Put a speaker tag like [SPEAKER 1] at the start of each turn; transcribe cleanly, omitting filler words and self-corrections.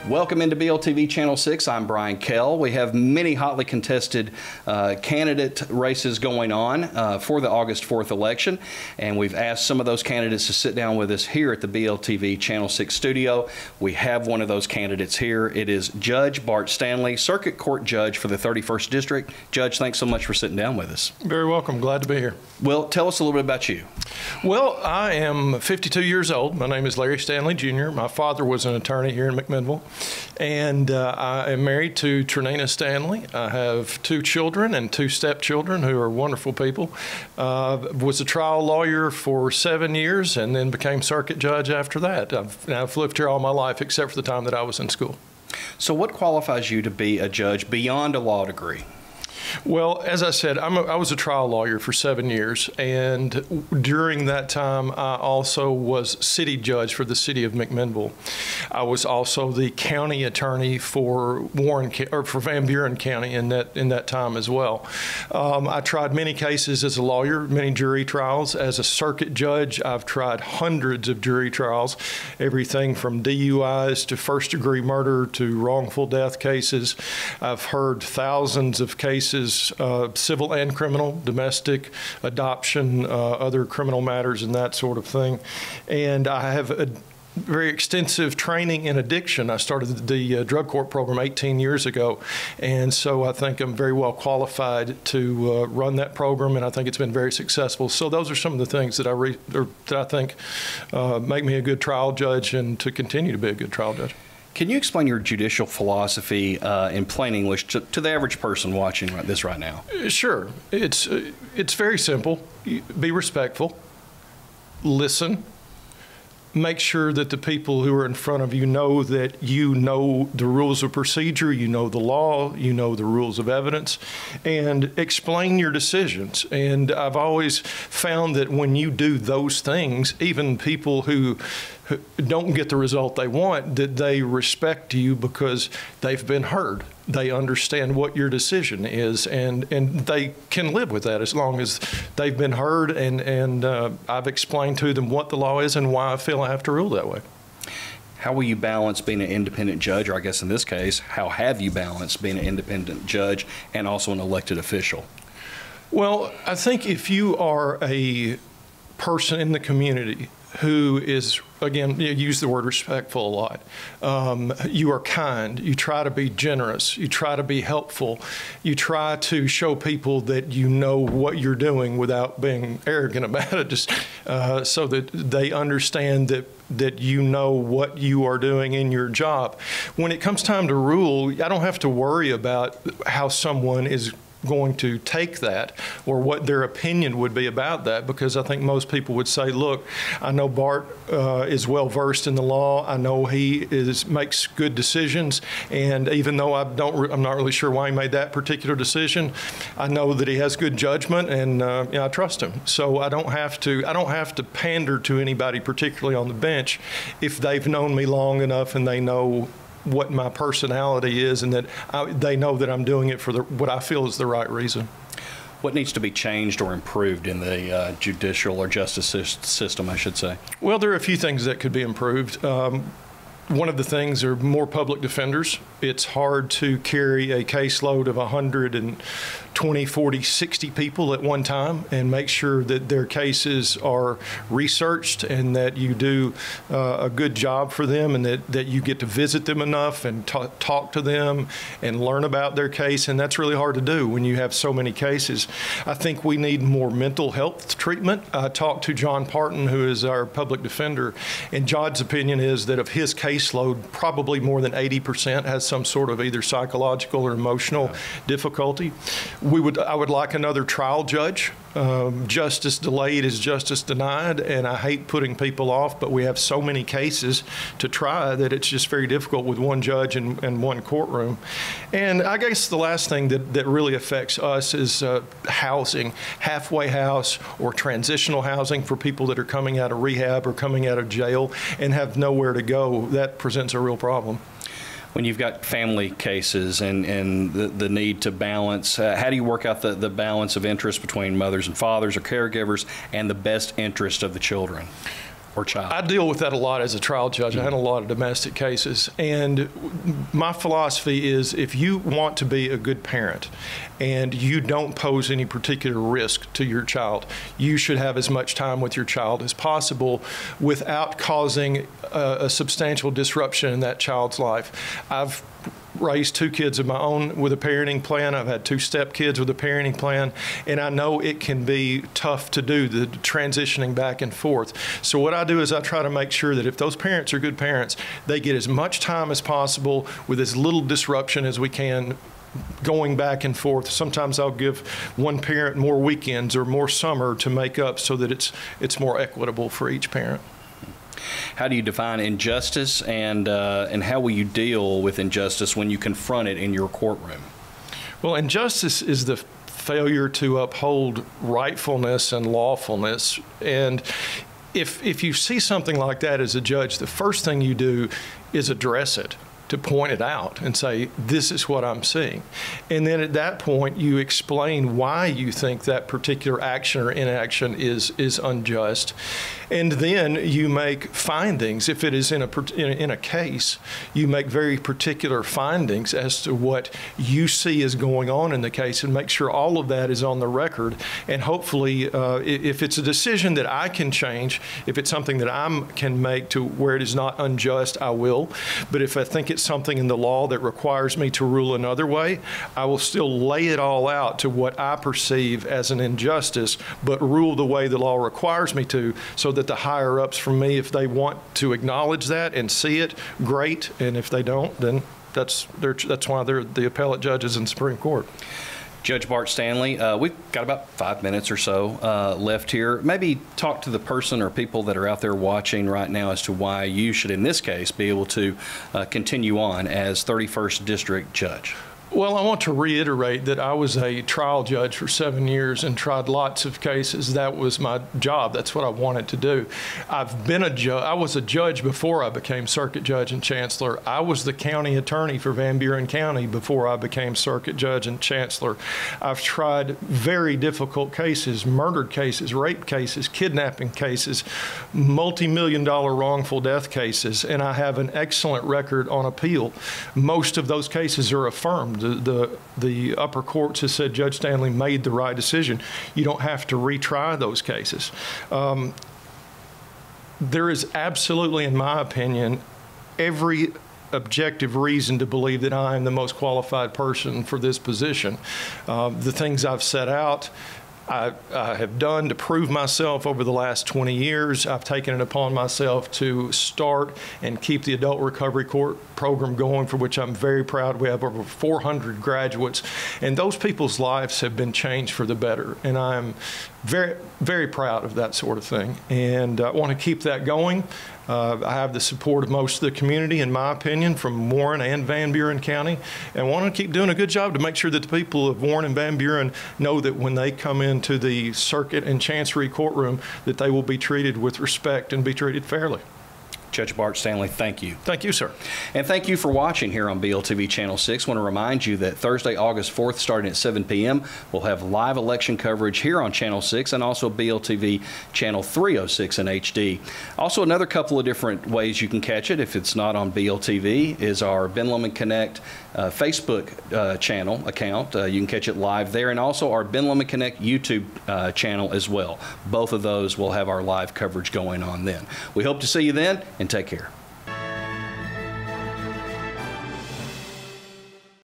[SPEAKER 1] Welcome into BLTV Channel 6. I'm Brian Kell. We have many hotly contested candidate races going on for the August 4th election, and we've asked some of those candidates to sit down with us here at the BLTV Channel 6 studio. We have one of those candidates here. It is Judge Bart Stanley, Circuit Court Judge for the 31st District. Judge, thanks so much for sitting down with us.
[SPEAKER 2] Very welcome. Glad to be here.
[SPEAKER 1] Well, tell us a little bit about you.
[SPEAKER 2] Well, I am 52 years old. My name is Larry Stanley, Jr. My father was an attorney here in McMinnville, and I am married to Trinina Stanley. I have 2 children and 2 stepchildren who are wonderful people. Was a trial lawyer for 7 years and then became circuit judge after that. I've lived here all my life except for the time that I was in school.
[SPEAKER 1] So what qualifies you to be a judge beyond a law degree?
[SPEAKER 2] Well, as I said, I was a trial lawyer for 7 years, and during that time, I also was city judge for the city of McMinnville. I was also the county attorney for Van Buren County in that time as well. I tried many cases as a lawyer, many jury trials. As a circuit judge, I've tried hundreds of jury trials, everything from DUIs to first-degree murder to wrongful death cases. I've heard thousands of cases, civil and criminal, domestic, adoption, other criminal matters and that sort of thing. And I have a very extensive training in addiction. I started the drug court program 18 years ago, and so I think I'm very well qualified to run that program, and I think it's been very successful. So those are some of the things that I think make me a good trial judge and to continue to be a good trial judge.
[SPEAKER 1] Can you explain your judicial philosophy in plain English to the average person watching this right now?
[SPEAKER 2] Sure. It's very simple. Be respectful. Listen. Make sure that the people who are in front of you know that you know the rules of procedure, you know the law, you know the rules of evidence, and explain your decisions. And I've always found that when you do those things, even people who don't get the result they want, that they respect you because they've been heard. They understand what your decision is, and they can live with that as long as they've been heard, and I've explained to them what the law is and why I feel I have to rule that way.
[SPEAKER 1] How will you balance being an independent judge, or I guess in this case, how have you balanced being an independent judge and also an elected official? Well,
[SPEAKER 2] I think if you are a person in the community who is, again, you use the word respectful a lot. You are kind. You try to be generous. You try to be helpful. You try to show people that you know what you're doing without being arrogant about it, just so that they understand that you know what you are doing in your job. When it comes time to rule, I don't have to worry about how someone is going to take that or what their opinion would be about that, because I think most people would say, look, I know Bart is well versed in the law. I know he makes good decisions, and even though I'm not really sure why he made that particular decision, I know that he has good judgment, and I trust him. So I don't have to pander to anybody, particularly on the bench, if they've known me long enough and they know what my personality is, and that they know that I'm doing it for what I feel is the right reason.
[SPEAKER 1] What needs to be changed or improved in the judicial or justice system, I should say? Well,
[SPEAKER 2] there are a few things that could be improved. One of the things are more public defenders. It's hard to carry a caseload of 120, 40, 60 people at one time and make sure that their cases are researched and that you do a good job for them, and that you get to visit them enough and talk to them and learn about their case. And that's really hard to do when you have so many cases. I think we need more mental health treatment. I talked to John Parton, who is our public defender, and John's opinion is that of his caseload, probably more than 80% has some sort of either psychological or emotional difficulty. I would like another trial judge. Justice delayed is justice denied, and I hate putting people off, but we have so many cases to try that it's just very difficult with one judge and one courtroom. And I guess the last thing that really affects us is housing, halfway house or transitional housing for people that are coming out of rehab or coming out of jail and have nowhere to go. That presents a real problem.
[SPEAKER 1] When you've got family cases and the need to balance, how do you work out the balance of interest between mothers and fathers or caregivers and the best interest of the children? or child?
[SPEAKER 2] I deal with that a lot as a trial judge. I handle a lot of domestic cases. And my philosophy is if you want to be a good parent and you don't pose any particular risk to your child, you should have as much time with your child as possible without causing a substantial disruption in that child's life. I've raised 2 kids of my own with a parenting plan. I've had 2 stepkids with a parenting plan, and I know it can be tough to do, the transitioning back and forth. So what I do is I try to make sure that if those parents are good parents, they get as much time as possible with as little disruption as we can going back and forth. Sometimes I'll give one parent more weekends or more summer to make up so that it's more equitable for each parent.
[SPEAKER 1] How do you define injustice, and how will you deal with injustice when you confront it in your courtroom?
[SPEAKER 2] Well, injustice is the failure to uphold rightfulness and lawfulness. And if you see something like that as a judge, the first thing you do is address it, to point it out and say, this is what I'm seeing. And then at that point, you explain why you think that particular action or inaction is unjust. And then you make findings. If it is in a case, you make very particular findings as to what you see is going on in the case and make sure all of that is on the record. And hopefully, if it's a decision that I can change, if it's something that I can make to where it is not unjust, I will. But if I think it's something in the law that requires me to rule another way, I will still lay it all out to what I perceive as an injustice, but rule the way the law requires me to, so that the higher ups from me, if they want to acknowledge that and see it, great. And if they don't, then that's why they're the appellate judges in the Supreme Court.
[SPEAKER 1] Judge Bart Stanley, we've got about 5 minutes or so left here. Maybe talk to the person or people that are out there watching right now as to why you should, in this case, be able to continue on as 31st District Judge.
[SPEAKER 2] Well, I want to reiterate that I was a trial judge for 7 years and tried lots of cases. That was my job. That's what I wanted to do. I've been a judge. I was a judge before I became circuit judge and chancellor. I was the county attorney for Van Buren County before I became circuit judge and chancellor. I've tried very difficult cases, murder cases, rape cases, kidnapping cases, multi-million-dollar wrongful death cases, and I have an excellent record on appeal. Most of those cases are affirmed. The upper courts have said Judge Stanley made the right decision. You don't have to retry those cases. There is absolutely, in my opinion, every objective reason to believe that I am the most qualified person for this position. The things I've set out, I have done to prove myself over the last 20 years. I've taken it upon myself to start and keep the Adult Recovery Court program going, for which I'm very proud. We have over 400 graduates, and those people's lives have been changed for the better. And I'm very, very proud of that sort of thing. And I want to keep that going. I have the support of most of the community, in my opinion, from Warren and Van Buren County, and want to keep doing a good job to make sure that the people of Warren and Van Buren know that when they come into the circuit and chancery courtroom, that they will be treated with respect and be treated fairly.
[SPEAKER 1] Judge Bart Stanley, thank you.
[SPEAKER 2] Thank you, sir.
[SPEAKER 1] And thank you for watching here on BLTV Channel 6. I want to remind you that Thursday, August 4th, starting at 7 p.m., we'll have live election coverage here on Channel 6 and also BLTV Channel 306 in HD. Also, another couple of different ways you can catch it, if it's not on BLTV, is our Ben Lomond Connect Facebook channel account. You can catch it live there, and also our Ben Lomond Connect YouTube channel as well. Both of those will have our live coverage going on then. We hope to see you then, and take care.